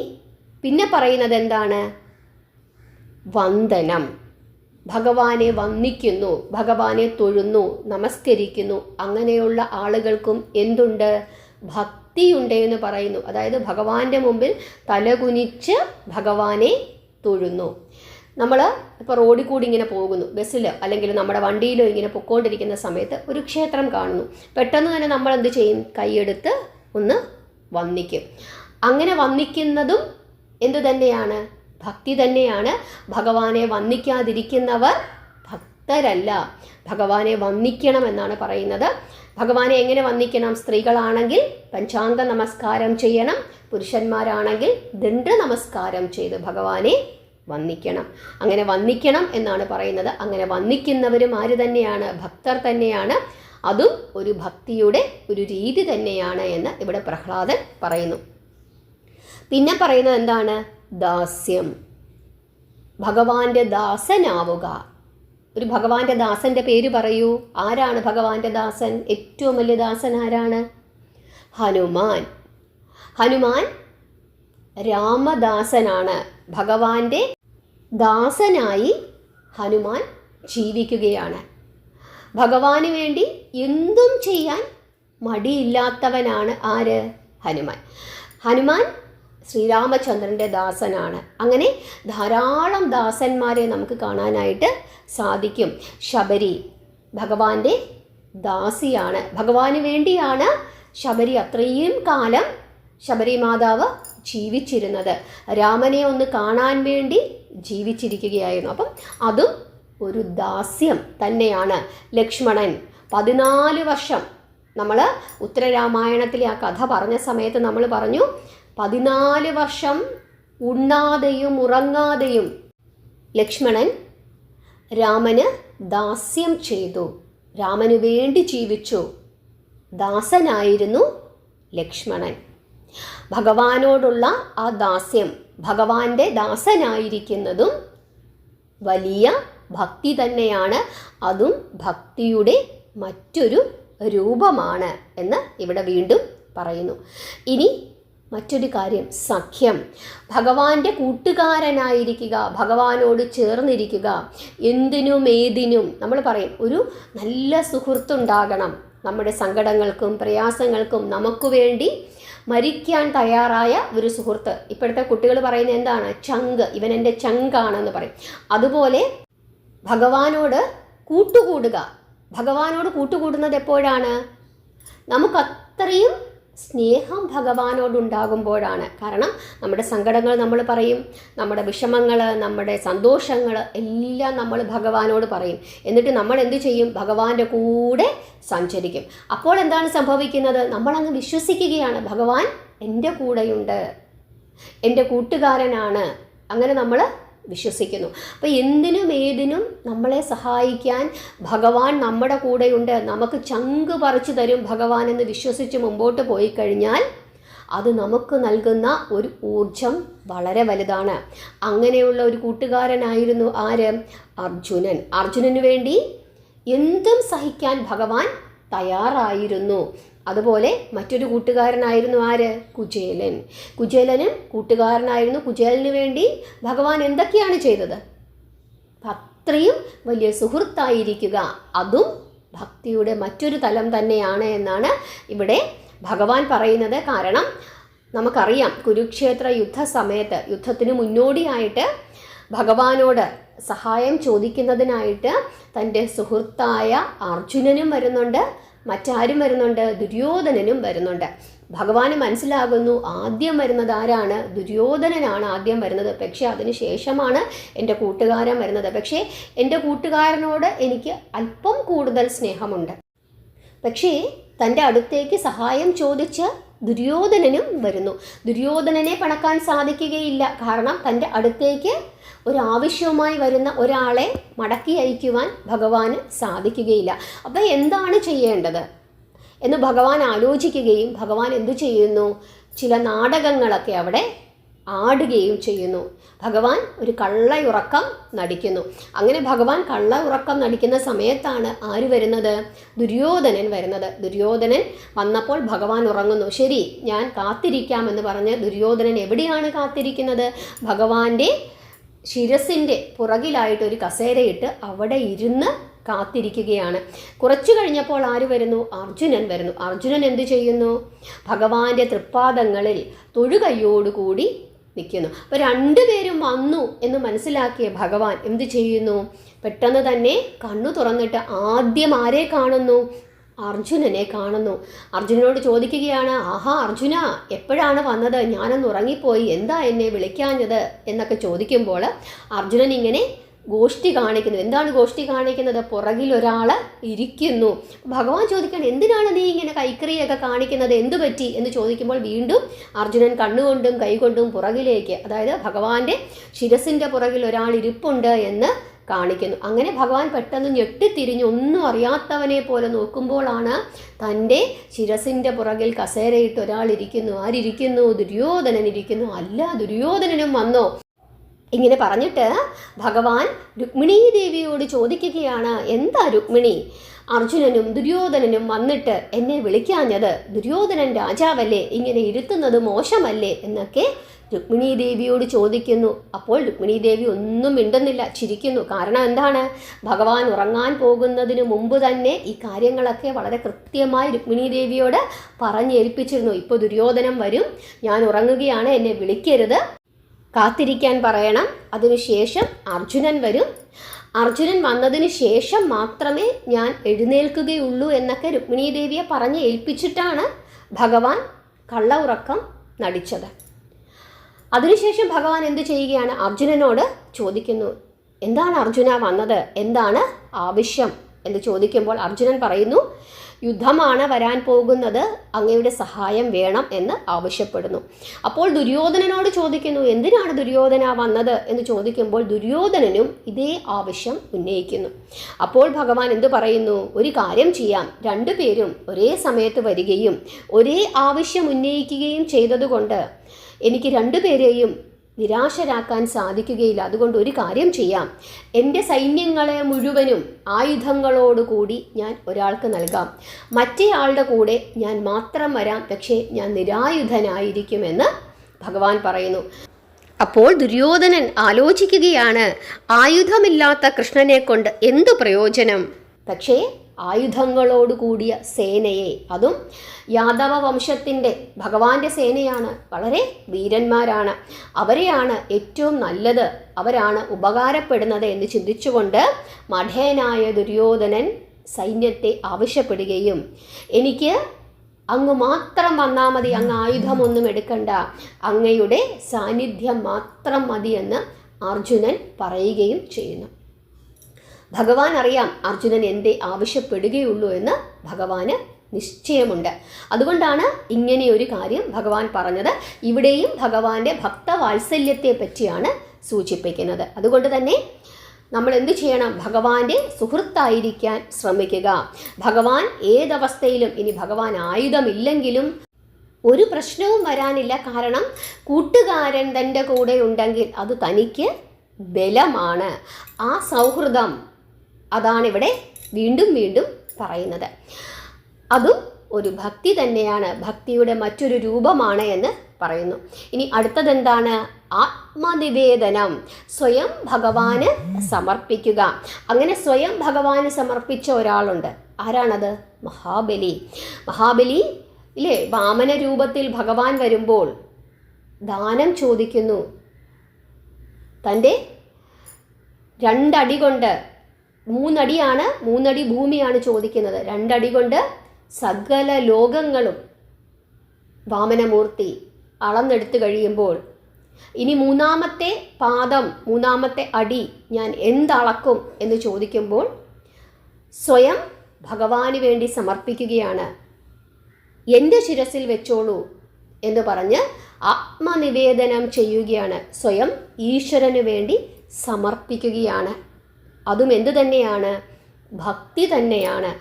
പിന്നെ പറയുന്നത് എന്താണ്? വന്ദനം. ഭഗവാനെ വന്ദിക്കുന്നു, ഭഗവാനെ തൊഴുന്നു, നമസ്കരിക്കുന്നു. അങ്ങനെയുള്ള ആളുകൾക്കും എന്തുണ്ട്? ഭക്തിയുണ്ട് എന്ന് പറയുന്നു. അതായത് ഭഗവാന്റെ മുമ്പിൽ തലകുനിച്ച് ഭഗവാനെ തൊഴുന്നു. നമ്മൾ ഇപ്പോൾ റോഡിൽ കൂടി ഇങ്ങനെ പോകുന്നു, ബസ്സിലോ അല്ലെങ്കിൽ നമ്മുടെ വണ്ടിയിലോ ഇങ്ങനെ പൊയ്ക്കൊണ്ടിരിക്കുന്ന സമയത്ത് ഒരു ക്ഷേത്രം കാണുന്നു. പെട്ടെന്ന് തന്നെ നമ്മൾ എന്ത് ചെയ്യും? കൈയെടുത്ത് ഒന്ന് വന്ദിക്കും. അങ്ങനെ വന്ദിക്കുന്നതും എന്തു തന്നെയാണ്? ഭക്തി തന്നെയാണ്. ഭഗവാനെ വന്ദിക്കാതിരിക്കുന്നവർ ഭക്തരല്ല. ഭഗവാനെ വന്ദിക്കണം എന്നാണ് പറയുന്നത്. ഭഗവാനെ എങ്ങനെ വന്ദിക്കണം? സ്ത്രീകളാണെങ്കിൽ പഞ്ചാംഗ നമസ്കാരം ചെയ്യണം, പുരുഷന്മാരാണെങ്കിൽ ദണ്ഡ നമസ്കാരം ചെയ്ത് ഭഗവാനെ വന്ദിക്കണം. അങ്ങനെ വന്ദിക്കണം എന്നാണ് പറയുന്നത്. അങ്ങനെ വന്ദിക്കുന്നവരും ആര് തന്നെയാണ്? ഭക്തർ തന്നെയാണ്. അതും ഒരു ഭക്തിയുടെ ഒരു രീതി തന്നെയാണ് എന്ന് ഇവിടെ പ്രഹ്ലാദൻ പറയുന്നു. പിന്നെ പറയുന്നത് എന്താണ്? ദാസ്യം. ഭഗവാന്റെ ദാസനാവുക. ഒരു ഭഗവാന്റെ ദാസന്റെ പേര് പറയൂ. ആരാണ് ഭഗവാന്റെ ദാസൻ? ഏറ്റവും വലിയ ദാസൻ ആരാണ്? ഹനുമാൻ. ഹനുമാൻ രാമദാസനാണ്. ഭഗവാന്റെ ദാസനായി ഹനുമാൻ ജീവിക്കുകയാണ്. ഭഗവാന് വേണ്ടി എന്തും ചെയ്യാൻ മടിയില്ലാത്തവനാണ് ആര്? ഹനുമാൻ. ഹനുമാൻ ശ്രീരാമചന്ദ്രൻ്റെ ദാസനാണ്. അങ്ങനെ ധാരാളം ദാസന്മാരെ നമുക്ക് കാണാനായിട്ട് സാധിക്കും. ശബരി ഭഗവാന്റെ ദാസിയാണ്. ഭഗവാന് വേണ്ടിയാണ് ശബരി അത്രയും കാലം ശബരി മാതാവ് ജീവിച്ചിരുന്നത്. രാമനെ ഒന്ന് കാണാൻ വേണ്ടി ജീവിച്ചിരിക്കുകയായിരുന്നു. അപ്പം അതും ഒരു ദാസ്യം തന്നെയാണ്. ലക്ഷ്മണൻ 14 വർഷം, നമ്മൾ ഉത്തരരാമായണത്തിലെ ആ കഥ പറഞ്ഞ സമയത്ത് നമ്മൾ പറഞ്ഞു 14 വർഷം ഉണ്ണാതെയും ഉറങ്ങാതെയും ലക്ഷ്മണൻ രാമന് ദാസ്യം ചെയ്തു, രാമന് വേണ്ടി ജീവിച്ചു. ദാസനായിരുന്നു ലക്ഷ്മണൻ. ഭഗവാനോടുള്ള ആ ദാസ്യം, ഭഗവാന്റെ ദാസനായിരിക്കുന്നതും വലിയ ഭക്തി തന്നെയാണ്. അതും ഭക്തിയുടെ മറ്റൊരു രൂപമാണ് എന്ന് ഇവിടെ വീണ്ടും പറയുന്നു. ഇനി മറ്റൊരു കാര്യം, സഖ്യം. ഭഗവാന്റെ കൂട്ടുകാരനായിരിക്കുക, ഭഗവാനോട് ചേർന്നിരിക്കുക. എന്തിനും ഏതിനും നമ്മൾ പറയും ഒരു നല്ല സുഹൃത്തുണ്ടാകണം. നമ്മുടെ സങ്കടങ്ങൾക്കും പ്രയാസങ്ങൾക്കും നമുക്ക് വേണ്ടി മരിക്കാൻ തയ്യാറായ ഒരു സുഹൃത്ത്. ഇപ്പോഴത്തെ കുട്ടികൾ പറയുന്നത് എന്താണ്? ചങ്ക്, ഇവൻ എൻ്റെ ചങ്കാണെന്ന് പറയും. അതുപോലെ ഭഗവാനോട് കൂട്ടുകൂടുക. ഭഗവാനോട് കൂട്ടുകൂടുന്നത് എപ്പോഴാണ്? നമുക്കത്രയും സ്നേഹം ഭഗവാനോടുണ്ടാകുമ്പോഴാണ്. കാരണം നമ്മുടെ സങ്കടങ്ങൾ നമ്മൾ പറയും, നമ്മുടെ വിഷമങ്ങൾ, നമ്മുടെ സന്തോഷങ്ങൾ എല്ലാം നമ്മൾ ഭഗവാനോട് പറയും. എന്നിട്ട് നമ്മൾ എന്തു ചെയ്യും? ഭഗവാന്റെ കൂടെ സഞ്ചരിക്കും. അപ്പോൾ എന്താണ് സംഭവിക്കുന്നത്? നമ്മളങ്ങ് വിശ്വസിക്കുകയാണ്, ഭഗവാൻ എൻ്റെ കൂടെയുണ്ട്, എൻ്റെ കൂട്ടുകാരനാണ്. അങ്ങനെ നമ്മൾ വിശ്വസിക്കുന്നു. അപ്പോൾ എന്തിനും ഏതിനും നമ്മളെ സഹായിക്കാൻ ഭഗവാൻ നമ്മുടെ കൂടെയുണ്ട്, നമുക്ക് ചങ്ക് പറിച്ചു തരും ഭഗവാൻ എന്ന് വിശ്വസിച്ച് മുമ്പോട്ട് പോയി കഴിഞ്ഞാൽ അത് നമുക്ക് നൽകുന്ന ഒരു ഊർജം വളരെ വലുതാണ്. അങ്ങനെയുള്ള ഒരു കൂട്ടുകാരനായിരുന്നു ആര്? അർജുനൻ. അർജുനന് വേണ്ടി എന്തും സഹിക്കാൻ ഭഗവാൻ തയ്യാറായിരുന്നു. അതുപോലെ മറ്റൊരു കൂട്ടുകാരനായിരുന്നു ആര്? കുചേലൻ. കുചേലനും കൂട്ടുകാരനായിരുന്നു. കുചേലന് വേണ്ടി ഭഗവാൻ എന്തൊക്കെയാണ് ചെയ്തത്? അത്രയും വലിയ സുഹൃത്തായിരിക്കുക, അതും ഭക്തിയുടെ മറ്റൊരു തലം തന്നെയാണ് എന്നാണ് ഇവിടെ ഭഗവാൻ പറയുന്നത്. കാരണം നമുക്കറിയാം, കുരുക്ഷേത്ര യുദ്ധസമയത്ത്, യുദ്ധത്തിന് മുന്നോടിയായിട്ട് ഭഗവാനോട് സഹായം ചോദിക്കുന്നതിനായിട്ട് തൻ്റെ സുഹൃത്തായ അർജുനനും വരുന്നുണ്ട്, മറ്റാരും വരുന്നുണ്ട്? ദുര്യോധനനും വരുന്നുണ്ട്. ഭഗവാന് മനസ്സിലാകുന്നു ആദ്യം വരുന്നത് ആരാണ്? ദുര്യോധനനാണ് ആദ്യം വരുന്നത്. പക്ഷേ അതിന് ശേഷമാണ് എൻ്റെ കൂട്ടുകാരൻ വരുന്നത്. പക്ഷേ എൻ്റെ കൂട്ടുകാരനോട് എനിക്ക് അല്പം കൂടുതൽ സ്നേഹമുണ്ട്. പക്ഷേ തൻ്റെ അടുത്തേക്ക് സഹായം ചോദിച്ച് ദുര്യോധനനും വരുന്നു. ദുര്യോധനനെ പണക്കാൻ സാധിക്കുകയില്ല. കാരണം തൻ്റെ അടുത്തേക്ക് ഒരാവശ്യവുമായി വരുന്ന ഒരാളെ മടക്കി അയക്കുവാൻ ഭഗവാന് സാധിക്കുകയില്ല. അപ്പോൾ എന്താണ് ചെയ്യേണ്ടത് എന്ന് ഭഗവാൻ ആലോചിക്കുകയും ഭഗവാൻ എന്തു ചെയ്യുന്നു? ചില നാടകങ്ങളൊക്കെ അവിടെ ആടുകയും ചെയ്യുന്നു. ഭഗവാൻ ഒരു കള്ളയുറക്കം നടിക്കുന്നു. അങ്ങനെ ഭഗവാൻ കള്ളയുറക്കം നടിക്കുന്ന സമയത്താണ് ആര് വരുന്നത്? ദുര്യോധനൻ വരുന്നത്. ദുര്യോധനൻ വന്നപ്പോൾ ഭഗവാൻ ഉറങ്ങുന്നു. ശരി, ഞാൻ കാത്തിരിക്കാമെന്ന് പറഞ്ഞ് ദുര്യോധനൻ എവിടെയാണ് കാത്തിരിക്കുന്നത്? ഭഗവാന്റെ ശിരസിൻ്റെ പുറകിലായിട്ട് ഒരു കസേരയിട്ട് അവിടെ ഇരുന്ന് കാത്തിരിക്കുകയാണ്. കുറച്ചു കഴിഞ്ഞപ്പോൾ ആര് വരുന്നു? അർജുനൻ വരുന്നു. അർജുനൻ എന്തു ചെയ്യുന്നു? ഭഗവാന്റെ തൃപ്പാദങ്ങളിൽ തൊഴുകൈയോടുകൂടി നിൽക്കുന്നു. അപ്പോൾ രണ്ടുപേരും വന്നു എന്ന് മനസ്സിലാക്കിയ ഭഗവാൻ എന്തു ചെയ്യുന്നു? പെട്ടെന്ന് തന്നെ കണ്ണു തുറന്നിട്ട് ആദ്യം ആരെ കാണുന്നു? അർജുനനെ കാണുന്നു. അർജുനനോട് ചോദിക്കുകയാണ്, ആഹാ അർജുന, എപ്പോഴാണ് വന്നത്? ഞാനൊന്ന് ഉറങ്ങിപ്പോയി, എന്താ എന്നെ വിളിക്കാഞ്ഞത് എന്നൊക്കെ ചോദിക്കുമ്പോൾ അർജുനൻ ഇങ്ങനെ ഗോഷ്ഠി കാണിക്കുന്നു. എന്താണ് ഗോഷ്ഠി കാണിക്കുന്നത്? പുറകിൽ ഒരാൾ ഇരിക്കുന്നു. ഭഗവാൻ ചോദിക്കണം, എന്തിനാണ് നീ ഇങ്ങനെ കൈക്കറിയൊക്കെ കാണിക്കുന്നത്, എന്തു പറ്റി എന്ന് ചോദിക്കുമ്പോൾ വീണ്ടും അർജുനൻ കണ്ണുകൊണ്ടും കൈകൊണ്ടും പുറകിലേക്ക്, അതായത് ഭഗവാന്റെ ശിരസിൻ്റെ പുറകിൽ ഒരാൾ ഇരിപ്പുണ്ട് എന്ന് കാണിക്കുന്നു. അങ്ങനെ ഭഗവാൻ പെട്ടെന്ന് ഞെട്ടിത്തിരിഞ്ഞ് ഒന്നും അറിയാത്തവനെ പോലെ നോക്കുമ്പോഴാണ് തൻ്റെ ശിരസിൻ്റെ പുറകിൽ കസേരയിട്ട് ഒരാൾ ഇരിക്കുന്നു. ആരിയ്ക്കുന്നു? ദുര്യോധനൻ ഇരിക്കുന്നു. അല്ല, ദുര്യോധനനും വന്നോ? ഇങ്ങനെ പറഞ്ഞിട്ട് ഭഗവാൻ രുക്മിണീ ദേവിയോട് ചോദിക്കുകയാണ്, എന്താ രുക്മിണി, അർജുനനും ദുര്യോധനനും വന്നിട്ട് എന്നെ വിളിക്കാഞ്ഞത്? ദുര്യോധനൻ രാജാവല്ലേ, ഇങ്ങനെ ഇരുത്തുന്നത് മോശമല്ലേ എന്നൊക്കെ രുക്മിണീ ദേവിയോട് ചോദിക്കുന്നു. അപ്പോൾ രുക്മിണീ ദേവി ഒന്നും മിണ്ടുന്നില്ല, ചിരിക്കുന്നു. കാരണം എന്താണ്? ഭഗവാൻ ഉറങ്ങാൻ പോകുന്നതിന് മുമ്പ് തന്നെ ഈ കാര്യങ്ങളൊക്കെ വളരെ കൃത്യമായി രുക്മിണീ ദേവിയോട് പറഞ്ഞേൽപ്പിച്ചിരുന്നു. ഇപ്പോൾ ദുര്യോധനൻ വരും, ഞാൻ ഉറങ്ങുകയാണ്, എന്നെ വിളിക്കരുത്, കാത്തിരിക്കാൻ പറയണം. അതിനുശേഷം അർജുനൻ വരും, അർജുനൻ വന്നതിന് ശേഷം മാത്രമേ ഞാൻ എഴുന്നേൽക്കുകയുള്ളൂ എന്നൊക്കെ രുക്മിണീ ദേവിയെ പറഞ്ഞ് ഏൽപ്പിച്ചിട്ടാണ് ഭഗവാൻ കള്ള ഉറക്കം നടിച്ചത്. അതിനുശേഷം ഭഗവാൻ എന്ത് ചെയ്യുകയാണ്? അർജുനനോട് ചോദിക്കുന്നു, എന്താണ് അർജുന വന്നത്, എന്താണ് ആവശ്യം എന്ന് ചോദിക്കുമ്പോൾ അർജുനൻ പറയുന്നു, യുദ്ധമാണ് വരാൻ പോകുന്നത്, അങ്ങയുടെ സഹായം വേണം എന്ന് ആവശ്യപ്പെടുന്നു. അപ്പോൾ ദുര്യോധനനോട് ചോദിക്കുന്നു, എന്തിനാണ് ദുര്യോധന വന്നത് എന്ന് ചോദിക്കുമ്പോൾ ദുര്യോധനനും ഇതേ ആവശ്യം ഉന്നയിക്കുന്നു. അപ്പോൾ ഭഗവാൻ എന്തു പറയുന്നു? ഒരു കാര്യം ചെയ്യാം, രണ്ടുപേരും ഒരേ സമയത്ത് വരികയും ഒരേ ആവശ്യം ഉന്നയിക്കുകയും ചെയ്തതുകൊണ്ട് എനിക്ക് രണ്ടുപേരെയും നിരാശരാക്കാൻ സാധിക്കുകയില്ല. അതുകൊണ്ട് ഒരു കാര്യം ചെയ്യാം, എൻ്റെ സൈന്യങ്ങളെ മുഴുവനും ആയുധങ്ങളോടുകൂടി ഞാൻ ഒരാൾക്ക് നൽകാം, മറ്റേയാളുടെ കൂടെ ഞാൻ മാത്രം വരാം, പക്ഷേ ഞാൻ നിരായുധനായിരിക്കുമെന്ന് ഭഗവാൻ പറയുന്നു. അപ്പോൾ ദുര്യോധനൻ ആലോചിക്കുകയാണ്, ആയുധമില്ലാത്ത കൃഷ്ണനെ കൊണ്ട് എന്തു പ്രയോജനം? പക്ഷേ ആയുധങ്ങളോടുകൂടിയ സേനയെ, അതും യാദവ വംശത്തിൻ്റെ ഭഗവാന്റെ സേനയാണ്, വളരെ വീരന്മാരാണ്, അവരെയാണ് ഏറ്റവും നല്ലത്, അവരാണ് ഉപകാരപ്പെടുന്നത് എന്ന് ചിന്തിച്ചുകൊണ്ട് മഠേനായ ദുര്യോധനൻ സൈന്യത്തെ ആവശ്യപ്പെടുകയും എനിക്ക് അങ്ങ് മാത്രം വന്നാൽ മതി, അങ്ങ് ആയുധമൊന്നും എടുക്കണ്ട, അങ്ങയുടെ സാന്നിധ്യം മാത്രം മതിയെന്ന് അർജുനൻ പറയുകയും ചെയ്യുന്നു. ഭഗവാൻ അറിയാം അർജുനൻ എന്തേ ആവശ്യപ്പെടുകയുള്ളൂ എന്ന് ഭഗവാന് നിശ്ചയമുണ്ട്. അതുകൊണ്ടാണ് ഇങ്ങനെയൊരു കാര്യം ഭഗവാൻ പറഞ്ഞത്. ഇവിടെയും ഭഗവാന്റെ ഭക്തവാത്സല്യത്തെ പറ്റിയാണ് സൂചിപ്പിക്കുന്നത്. അതുകൊണ്ട് തന്നെ നമ്മൾ എന്ത് ചെയ്യണം? ഭഗവാന്റെ സുഹൃത്തായിരിക്കാൻ ശ്രമിക്കുക. ഭഗവാൻ ഏതവസ്ഥയിലും, ഇനി ഭഗവാൻ ആയുധമില്ലെങ്കിലും ഒരു പ്രശ്നവും വരാനില്ല. കാരണം കൂട്ടുകാരൻ തൻ്റെ കൂടെ ഉണ്ടെങ്കിൽ അത് തനിക്ക് ബലമാണ്. ആ സൗഹൃദം അതാണിവിടെ വീണ്ടും വീണ്ടും പറയുന്നത്. അതും ഒരു ഭക്തി തന്നെയാണ്, ഭക്തിയുടെ മറ്റൊരു രൂപമാണ് എന്ന് പറയുന്നു. ഇനി അടുത്തതെന്താണ്? ആത്മനിവേദനം, സ്വയം ഭഗവാന് സമർപ്പിക്കുക. അങ്ങനെ സ്വയം ഭഗവാന് സമർപ്പിച്ച ഒരാളുണ്ട്. ആരാണത്? മഹാബലി. മഹാബലി ഇല്ലേ, വാമന രൂപത്തിൽ ഭഗവാൻ വരുമ്പോൾ ദാനം ചോദിക്കുന്നു. തൻ്റെ 2 അടി കൊണ്ട്, 3 അടിയാണ്, 3 അടി ഭൂമിയാണ് ചോദിക്കുന്നത്. 2 അടി കൊണ്ട് സകല ലോകങ്ങളും വാമനമൂർത്തി അളന്നെടുത്ത് കഴിയുമ്പോൾ ഇനി 3-ാമത്തെ പാദം, 3-ാമത്തെ അടി ഞാൻ എന്തളക്കും എന്ന് ചോദിക്കുമ്പോൾ സ്വയം ഭഗവാന് വേണ്ടി സമർപ്പിക്കുകയാണ്. എൻ്റെ ശിരസിൽ വെച്ചോളൂ എന്ന് പറഞ്ഞ് ആത്മനിവേദനം ചെയ്യുകയാണ്. സ്വയം ഈശ്വരന് വേണ്ടി സമർപ്പിക്കുകയാണ്. അതും എന്തു തന്നെയാണ്? ഭക്തി തന്നെയാണ്.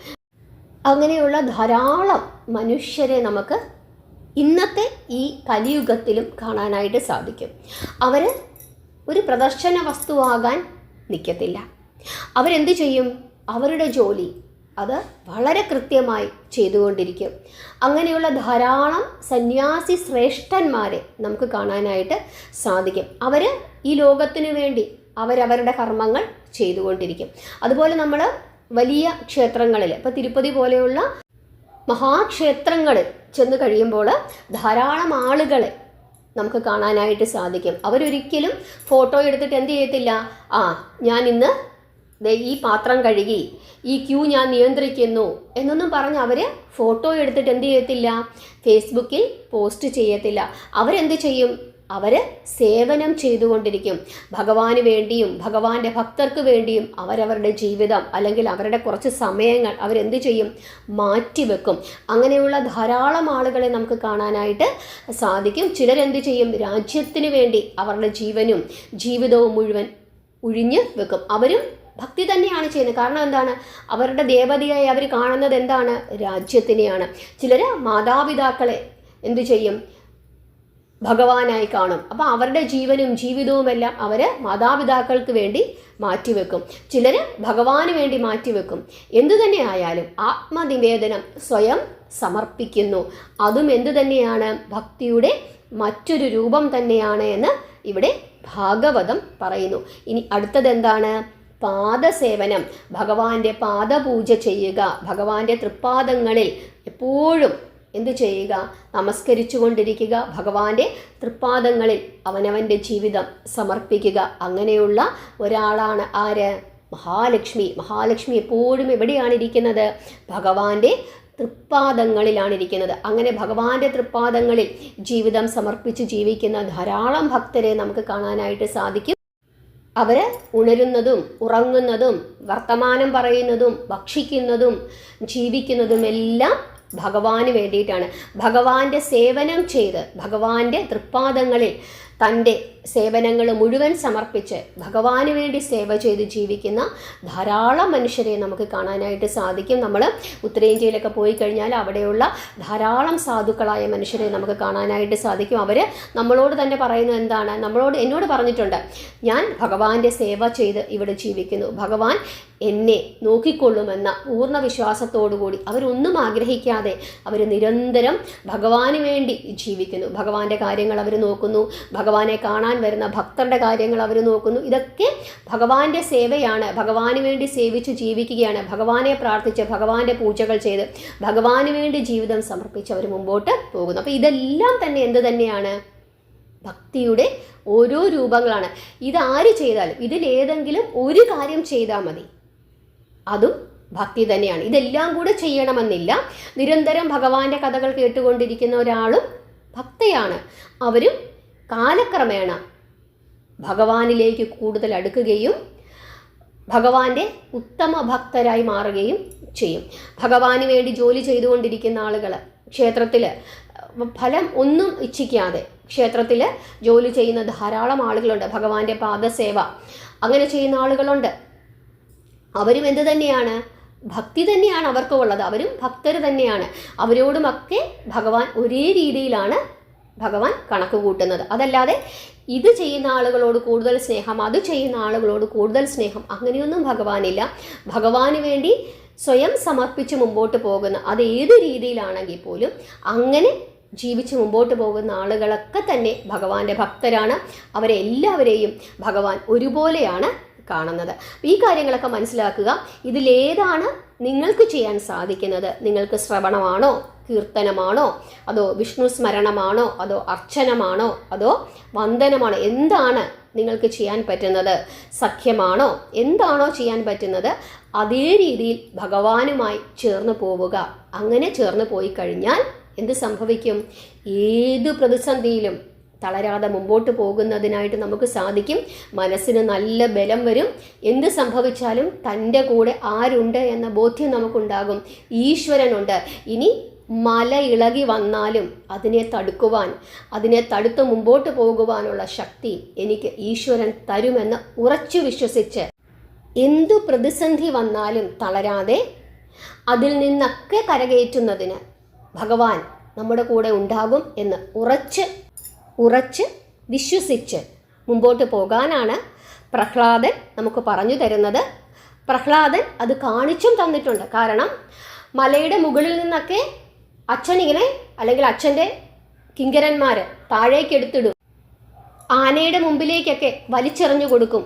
അങ്ങനെയുള്ള ധാരാളം മനുഷ്യരെ നമുക്ക് ഇന്നത്തെ ഈ കലിയുഗത്തിലും കാണാനായിട്ട് സാധിക്കും. അവർ ഒരു പ്രദർശന വസ്തുവാകാൻ നിൽക്കത്തില്ല. അവരെന്ത് ചെയ്യും? അവരുടെ ജോലി അത് വളരെ കൃത്യമായി ചെയ്തുകൊണ്ടിരിക്കും. അങ്ങനെയുള്ള ധാരാളം സന്യാസി ശ്രേഷ്ഠന്മാരെ നമുക്ക് കാണാനായിട്ട് സാധിക്കും. അവർ ഈ ലോകത്തിനു വേണ്ടി അവരവരുടെ കർമ്മങ്ങൾ ചെയ്തുകൊണ്ടിരിക്കും. അതുപോലെ നമ്മൾ വലിയ ക്ഷേത്രങ്ങളിൽ, ഇപ്പോൾ തിരുപ്പതി പോലെയുള്ള മഹാക്ഷേത്രങ്ങളിൽ ചെന്ന് കഴിയുമ്പോൾ ധാരാളം ആളുകളെ നമുക്ക് കാണാനായിട്ട് സാധിക്കും. അവരൊരിക്കലും ഫോട്ടോ എടുത്തിട്ട് എന്ത് ചെയ്യത്തില്ല, ഞാൻ ഇന്ന് ഈ പാത്രം കഴുകി, ഈ ക്യൂ ഞാൻ നിയന്ത്രിക്കുന്നു എന്നൊന്നും പറഞ്ഞ് അവർ ഫോട്ടോ എടുത്തിട്ട് എന്ത് ചെയ്യത്തില്ല, ഫേസ്ബുക്കിൽ പോസ്റ്റ് ചെയ്യത്തില്ല. അവരെന്ത് ചെയ്യും? അവർ സേവനം ചെയ്തുകൊണ്ടിരിക്കും. ഭഗവാന് വേണ്ടിയും ഭഗവാന്റെ ഭക്തർക്ക് വേണ്ടിയും അവരവരുടെ ജീവിതം അല്ലെങ്കിൽ അവരുടെ കുറച്ച് സമയങ്ങൾ അവരെന്ത് ചെയ്യും? മാറ്റിവെക്കും. അങ്ങനെയുള്ള ധാരാളം ആളുകളെ നമുക്ക് കാണാനായിട്ട് സാധിക്കും. ചിലരെന്ത് ചെയ്യും? രാജ്യത്തിന് വേണ്ടി അവരുടെ ജീവനും ജീവിതവും മുഴുവൻ ഒഴിഞ്ഞു വെക്കും. അവരും ഭക്തി തന്നെയാണ് ചെയ്യുന്നത്. കാരണം എന്താണ്? അവരുടെ ദേവതയായി അവർ കാണുന്നത് എന്താണ്? രാജ്യത്തിനെയാണ്. ചിലർ മാതാപിതാക്കളെ എന്തു ചെയ്യും? ഭഗവാനായി കാണും. അപ്പോൾ അവരുടെ ജീവനും ജീവിതവുമെല്ലാം അവർ മാതാപിതാക്കൾക്ക് വേണ്ടി മാറ്റിവെക്കും. ചിലർ ഭഗവാന് വേണ്ടി മാറ്റിവെക്കും. എന്തു തന്നെ ആയാലും ആത്മനിവേദനം, സ്വയം സമർപ്പിക്കുന്നു. അതും എന്തു തന്നെയാണ്? ഭക്തിയുടെ മറ്റൊരു രൂപം തന്നെയാണ് എന്ന് ഇവിടെ ഭാഗവതം പറയുന്നു. ഇനി അടുത്തതെന്താണ്? പാദസേവനം, ഭഗവാന്റെ പാദപൂജ ചെയ്യുക. ഭഗവാന്റെ തൃപ്പാദങ്ങളിൽ എപ്പോഴും എന്തു ചെയ്യുക? നമസ്കരിച്ചു കൊണ്ടിരിക്കുക. ഭഗവാന്റെ തൃപ്പാദങ്ങളിൽ അവനവൻ്റെ ജീവിതം സമർപ്പിക്കുക. അങ്ങനെയുള്ള ഒരാളാണ് ആര്? മഹാലക്ഷ്മി. മഹാലക്ഷ്മി എപ്പോഴും എവിടെയാണ് ഇരിക്കുന്നത്? ഭഗവാന്റെ തൃപ്പാദങ്ങളിലാണ് ഇരിക്കുന്നത്. അങ്ങനെ ഭഗവാന്റെ തൃപ്പാദങ്ങളിൽ ജീവിതം സമർപ്പിച്ച് ജീവിക്കുന്ന ധാരാളം ഭക്തരെ നമുക്ക് കാണാനായിട്ട് സാധിക്കും. അവർ ഉണരുന്നതും ഉറങ്ങുന്നതും വർത്തമാനം പറയുന്നതും ഭക്ഷിക്കുന്നതും ജീവിക്കുന്നതുമെല്ലാം ഭഗവാന് വേണ്ടിയിട്ടാണ്. ഭഗവാന്റെ സേവനം ചെയ്ത് ഭഗവാന്റെ തൃപ്പാദങ്ങളിൽ തൻ്റെ സേവനങ്ങൾ മുഴുവൻ സമർപ്പിച്ച് ഭഗവാന് വേണ്ടി സേവ ചെയ്ത് ജീവിക്കുന്ന ധാരാളം മനുഷ്യരെ നമുക്ക് കാണാനായിട്ട് സാധിക്കും. നമ്മൾ ഉത്തരേന്ത്യയിലൊക്കെ പോയി കഴിഞ്ഞാൽ അവിടെയുള്ള ധാരാളം സാധുക്കളായ മനുഷ്യരെ നമുക്ക് കാണാനായിട്ട് സാധിക്കും. അവർ നമ്മളോട് തന്നെ പറയുന്നത് എന്താണ്? എന്നോട് പറഞ്ഞിട്ടുണ്ട്, ഞാൻ ഭഗവാന്റെ സേവ ചെയ്ത് ഇവിടെ ജീവിക്കുന്നു, ഭഗവാൻ എന്നെ നോക്കിക്കൊള്ളുമെന്ന പൂർണ്ണ വിശ്വാസത്തോടുകൂടി അവരൊന്നും ആഗ്രഹിക്കാതെ അവർ നിരന്തരം ഭഗവാന് വേണ്ടി ജീവിക്കുന്നു. ഭഗവാന്റെ കാര്യങ്ങൾ അവർ നോക്കുന്നു, ഭഗവാനെ കാണാൻ വരുന്ന ഭക്തരുടെ കാര്യങ്ങൾ അവർ നോക്കുന്നു. ഇതൊക്കെ ഭഗവാന്റെ സേവയാണ്. ഭഗവാന് വേണ്ടി സേവിച്ച് ജീവിക്കുകയാണ്. ഭഗവാനെ പ്രാർത്ഥിച്ച് ഭഗവാന്റെ പൂജകൾ ചെയ്ത് ഭഗവാന് വേണ്ടി ജീവിതം സമർപ്പിച്ച് അവർ മുമ്പോട്ട് പോകുന്നു. അപ്പോൾ ഇതെല്ലാം തന്നെ എന്ത് തന്നെയാണ്? ഭക്തിയുടെ ഓരോ രൂപങ്ങളാണ്. ഇതാര് ചെയ്താലും ഇതിലേതെങ്കിലും ഒരു കാര്യം ചെയ്താൽ മതി, അതും ഭക്തി തന്നെയാണ്. ഇതെല്ലാം കൂടെ ചെയ്യണമെന്നില്ല. നിരന്തരം ഭഗവാന്റെ കഥകൾ കേട്ടുകൊണ്ടിരിക്കുന്ന ഒരാളും ഭക്തയാണ്. അവരും കാലക്രമേണ ഭഗവാനിലേക്ക് കൂടുതൽ അടുക്കുകയും ഭഗവാന്റെ ഉത്തമ ഭക്തരായി മാറുകയും ചെയ്യും. ഭഗവാന് വേണ്ടി ജോലി ചെയ്തുകൊണ്ടിരിക്കുന്ന ആളുകൾ ക്ഷേത്രത്തിൽ ഫലം ഒന്നും ഇച്ഛിക്കാതെ ക്ഷേത്രത്തിൽ ജോലി ചെയ്യുന്ന ധാരാളം ആളുകളുണ്ട്. ഭഗവാന്റെ പാദസേവ അങ്ങനെ ചെയ്യുന്ന ആളുകളുണ്ട്. അവരും എന്ത് തന്നെയാണ്? ഭക്തി തന്നെയാണ് അവർക്കും ഉള്ളത്. അവരും ഭക്തർ തന്നെയാണ്. അവരോടുമൊക്കെ ഭഗവാൻ ഒരേ രീതിയിലാണ് ഭഗവാൻ കണക്ക് കൂട്ടുന്നത്. അതല്ലാതെ ഇത് ചെയ്യുന്ന ആളുകളോട് കൂടുതൽ സ്നേഹം, അത് ചെയ്യുന്ന ആളുകളോട് കൂടുതൽ സ്നേഹം, അങ്ങനെയൊന്നും ഭഗവാനില്ല. ഭഗവാന് വേണ്ടി സ്വയം സമർപ്പിച്ച് മുമ്പോട്ട് പോകുന്ന, അത് ഏത് രീതിയിലാണെങ്കിൽ പോലും അങ്ങനെ ജീവിച്ച് മുമ്പോട്ട് പോകുന്ന ആളുകളൊക്കെ തന്നെ ഭഗവാന്റെ ഭക്തരാണ്. അവരെല്ലാവരെയും ഭഗവാൻ ഒരുപോലെയാണ് കാണുന്നത്. ഈ കാര്യങ്ങളൊക്കെ മനസ്സിലാക്കുക. ഇതിലേതാണ് നിങ്ങൾക്ക് ചെയ്യാൻ സാധിക്കുന്നത്? നിങ്ങൾക്ക് ശ്രവണമാണോ, കീർത്തനമാണോ, അതോ വിഷ്ണു സ്മരണമാണോ, അതോ അർച്ചനമാണോ, അതോ വന്ദനമാണോ? എന്താണ് നിങ്ങൾക്ക് ചെയ്യാൻ പറ്റുന്നത്? സഖ്യമാണോ? എന്താണോ ചെയ്യാൻ പറ്റുന്നത് അതേ രീതിയിൽ ഭഗവാനുമായി ചേർന്ന് പോവുക. അങ്ങനെ ചേർന്ന് പോയി കഴിഞ്ഞാൽ എന്ത് സംഭവിക്കും? ഏത് പ്രതിസന്ധിയിലും തളരാതെ മുമ്പോട്ട് പോകുന്നതിനായിട്ട് നമുക്ക് സാധിക്കും. മനസ്സിന് നല്ല ബലം വരും. എന്ത് സംഭവിച്ചാലും തൻ്റെ കൂടെ ആരുണ്ട് എന്ന ബോധ്യം നമുക്കുണ്ടാകും. ഈശ്വരനുണ്ട്. ഇനി മല ഇളകി വന്നാലും അതിനെ തടുക്കുവാൻ, അതിനെ തടുത്ത് മുമ്പോട്ട് പോകുവാനുള്ള ശക്തി എനിക്ക് ഈശ്വരൻ തരുമെന്ന് ഉറച്ചു വിശ്വസിച്ച് എന്തു പ്രതിസന്ധി വന്നാലും തളരാതെ അതിൽ നിന്നൊക്കെ കരകയറ്റുന്നതിന് ഭഗവാൻ നമ്മുടെ കൂടെ ഉണ്ടാകും എന്ന് ഉറച്ച് വിശ്വസിച്ച് മുമ്പോട്ട് പോകാനാണ് പ്രഹ്ലാദൻ നമുക്ക് പറഞ്ഞു തരുന്നത്. പ്രഹ്ലാദൻ അത് കാണിച്ചും തന്നിട്ടുണ്ട്. കാരണം മലയുടെ മുകളിൽ നിന്നൊക്കെ അച്ഛനിങ്ങനെ, അല്ലെങ്കിൽ അച്ഛൻ്റെ കിങ്കരന്മാർ താഴേക്ക് എടുത്തിടും. ആനയുടെ മുമ്പിലേക്കൊക്കെ വലിച്ചെറിഞ്ഞു കൊടുക്കും.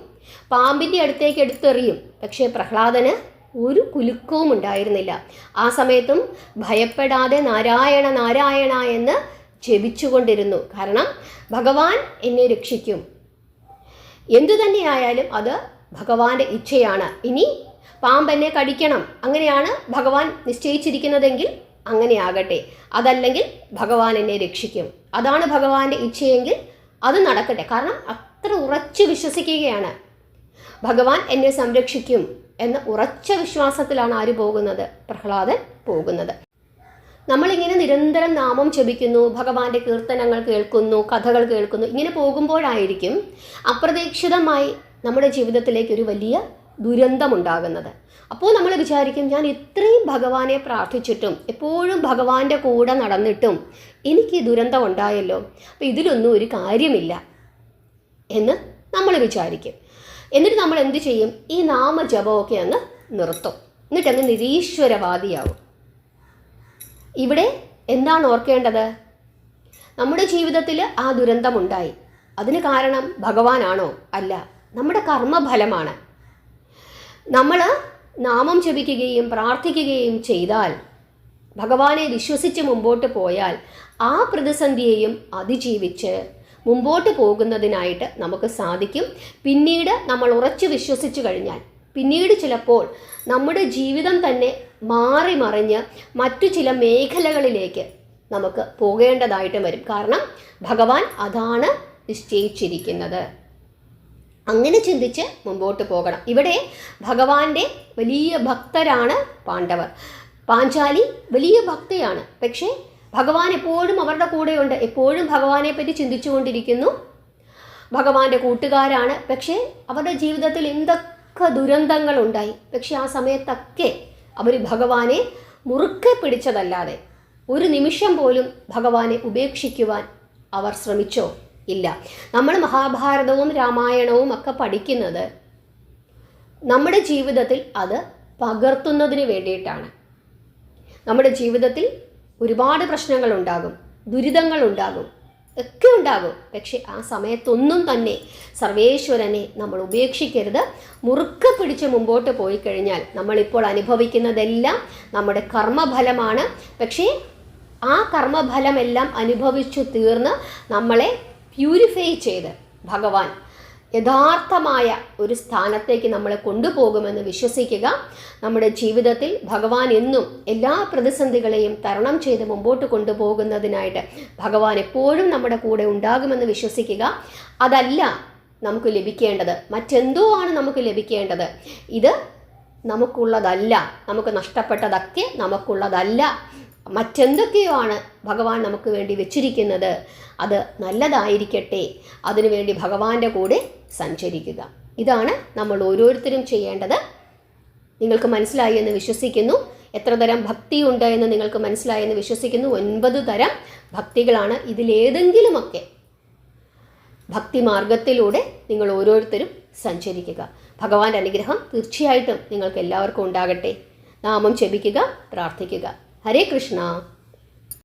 പാമ്പിൻ്റെ അടുത്തേക്ക് എടുത്തെറിയും. പക്ഷേ പ്രഹ്ലാദന് ഒരു കുലുക്കവും ഉണ്ടായിരുന്നില്ല. ആ സമയത്തും ഭയപ്പെടാതെ നാരായണ നാരായണ എന്ന് ജപിച്ചുകൊണ്ടിരുന്നു. കാരണം ഭഗവാൻ എന്നെ രക്ഷിക്കും. എന്തു തന്നെയായാലും അത് ഭഗവാന്റെ ഇച്ഛയാണ്. ഇനി പാമ്പെന്നെ കടിക്കണം, അങ്ങനെയാണ് ഭഗവാൻ നിശ്ചയിച്ചിരിക്കുന്നതെങ്കിൽ അങ്ങനെയാകട്ടെ. അതല്ലെങ്കിൽ ഭഗവാൻ എന്നെ രക്ഷിക്കും, അതാണ് ഭഗവാന്റെ ഇച്ഛയെങ്കിൽ അത് നടക്കട്ടെ. കാരണം അത്ര ഉറച്ചു വിശ്വസിക്കുകയാണ്. ഭഗവാൻ എന്നെ സംരക്ഷിക്കും എന്ന ഉറച്ച വിശ്വാസത്തിലാണ് ആര് പോകുന്നത്? പ്രഹ്ലാദൻ പോകുന്നത്. നമ്മളിങ്ങനെ നിരന്തരം നാമം ജപിക്കുന്നു, ഭഗവാന്റെ കീർത്തനങ്ങൾ കേൾക്കുന്നു, കഥകൾ കേൾക്കുന്നു. ഇങ്ങനെ പോകുമ്പോഴായിരിക്കും അപ്രതീക്ഷിതമായി നമ്മുടെ ജീവിതത്തിലേക്ക് ഒരു വലിയ ദുരന്തമുണ്ടാകുന്നത്. അപ്പോൾ നമ്മൾ വിചാരിക്കും, ഞാൻ ഇത്രയും ഭഗവാനെ പ്രാർത്ഥിച്ചിട്ടും എപ്പോഴും ഭഗവാന്റെ കൂടെ നടന്നിട്ടും എനിക്ക് ഈ ദുരന്തം ഉണ്ടായല്ലോ, അപ്പോൾ ഇതിലൊന്നും ഒരു കാര്യമില്ല എന്ന് നമ്മൾ വിചാരിക്കും. എന്നിട്ട് നമ്മൾ എന്ത് ചെയ്യും? ഈ നാമജപമൊക്കെ അങ്ങ് നിർത്തും. എന്നിട്ടങ്ങ് നിരീശ്വരവാദിയാവും. ഇവിടെ എന്താണ് ഓർക്കേണ്ടത്? നമ്മുടെ ജീവിതത്തിൽ ആ ദുരന്തമുണ്ടായി, അതിന് കാരണം ഭഗവാനാണോ? അല്ല, നമ്മുടെ കർമ്മഫലമാണ്. നമ്മൾ നാമം ജപിക്കുകയും പ്രാർത്ഥിക്കുകയും ചെയ്താൽ, ഭഗവാനെ വിശ്വസിച്ച് മുമ്പോട്ട് പോയാൽ ആ പ്രതിസന്ധിയെയും അതിജീവിച്ച് മുമ്പോട്ട് പോകുന്നതിനായിട്ട് നമുക്ക് സാധിക്കും. പിന്നീട് നമ്മൾ ഉറച്ചു വിശ്വസിച്ചു കഴിഞ്ഞാൽ പിന്നീട് ചിലപ്പോൾ നമ്മുടെ ജീവിതം തന്നെ മാറി മറിഞ്ഞ് മറ്റു ചില മേഖലകളിലേക്ക് നമുക്ക് പോകേണ്ടതായിട്ട് വരും. കാരണം ഭഗവാൻ അതാണ് നിശ്ചയിച്ചിരിക്കുന്നത്. അങ്ങനെ ചിന്തിച്ച് മുമ്പോട്ട് പോകണം. ഇവിടെ ഭഗവാന്റെ വലിയ ഭക്തരാണ് പാണ്ഡവർ. പാഞ്ചാലി വലിയ ഭക്തയാണ്. പക്ഷേ ഭഗവാൻ എപ്പോഴും അവരുടെ കൂടെയുണ്ട്. എപ്പോഴും ഭഗവാനെ പറ്റി ചിന്തിച്ചുകൊണ്ടിരിക്കുന്നു. ഭഗവാന്റെ കൂട്ടുകാരാണ്. പക്ഷേ അവരുടെ ജീവിതത്തിൽ എന്തൊക്കെ ദുരന്തങ്ങളുണ്ടായി. പക്ഷെ ആ സമയത്തൊക്കെ അവർ ഭഗവാനെ മുറുക്കെ പിടിച്ചതല്ലാതെ ഒരു നിമിഷം പോലും ഭഗവാനെ ഉപേക്ഷിക്കുവാൻ അവർ ശ്രമിച്ചോ? ഇല്ല. നമ്മൾ മഹാഭാരതവും രാമായണവും ഒക്കെ പഠിക്കുന്നത് നമ്മുടെ ജീവിതത്തിൽ അത് പകർത്തുന്നതിന് വേണ്ടിയിട്ടാണ്. നമ്മുടെ ജീവിതത്തിൽ ഒരുപാട് പ്രശ്നങ്ങളുണ്ടാകും, ദുരിതങ്ങളുണ്ടാകും, ഒക്കെ ഉണ്ടാകും. പക്ഷെ ആ സമയത്തൊന്നും തന്നെ സർവേശ്വരനെ നമ്മൾ ഉപേക്ഷിക്കരുത്. മുറുക്കെ പിടിച്ച് മുമ്പോട്ട് പോയി കഴിഞ്ഞാൽ നമ്മളിപ്പോൾ അനുഭവിക്കുന്നതെല്ലാം നമ്മുടെ കർമ്മഫലമാണ്. പക്ഷേ ആ കർമ്മഫലമെല്ലാം അനുഭവിച്ചു തീർന്ന് നമ്മളെ പ്യൂരിഫൈ ചെയ്ത് ഭഗവാൻ യഥാർത്ഥമായ ഒരു സ്ഥാനത്തേക്ക് നമ്മളെ കൊണ്ടുപോകുമെന്ന് വിശ്വസിക്കുക. നമ്മുടെ ജീവിതത്തിൽ ഭഗവാൻ എന്നും എല്ലാ പ്രതിസന്ധികളെയും തരണം ചെയ്ത് മുമ്പോട്ട് കൊണ്ടുപോകുന്നതിനായിട്ട് ഭഗവാൻ എപ്പോഴും നമ്മുടെ കൂടെ ഉണ്ടാകുമെന്ന് വിശ്വസിക്കുക. അതല്ല നമുക്ക് ലഭിക്കേണ്ടത്, മറ്റെന്തോ ആണ് നമുക്ക് ലഭിക്കേണ്ടത്. ഇത് നമുക്കുള്ളതല്ല, നമുക്ക് നഷ്ടപ്പെട്ടതൊക്കെ നമുക്കുള്ളതല്ല, മറ്റെന്തൊക്കെയോ ആണ് ഭഗവാൻ നമുക്ക് വേണ്ടി വെച്ചിരിക്കുന്നത്. അത് നല്ലതായിരിക്കട്ടെ, അതിനുവേണ്ടി ഭഗവാന്റെ കൂടെ സഞ്ചരിക്കുക. ഇതാണ് നമ്മൾ ഓരോരുത്തരും ചെയ്യേണ്ടത്. നിങ്ങൾക്ക് മനസ്സിലായി എന്ന് വിശ്വസിക്കുന്നു. എത്ര തരം ഭക്തിയുണ്ട് എന്ന് നിങ്ങൾക്ക് മനസ്സിലായി എന്ന് വിശ്വസിക്കുന്നു. 9 തരം ഭക്തികളാണ്. ഇതിലേതെങ്കിലുമൊക്കെ ഭക്തിമാർഗത്തിലൂടെ നിങ്ങൾ ഓരോരുത്തരും സഞ്ചരിക്കുക. ഭഗവാന്റെ അനുഗ്രഹം തീർച്ചയായിട്ടും നിങ്ങൾക്ക് എല്ലാവർക്കും ഉണ്ടാകട്ടെ. നാമം ജപിക്കുക, പ്രാർത്ഥിക്കുക. ഹരേ കൃഷ്ണ.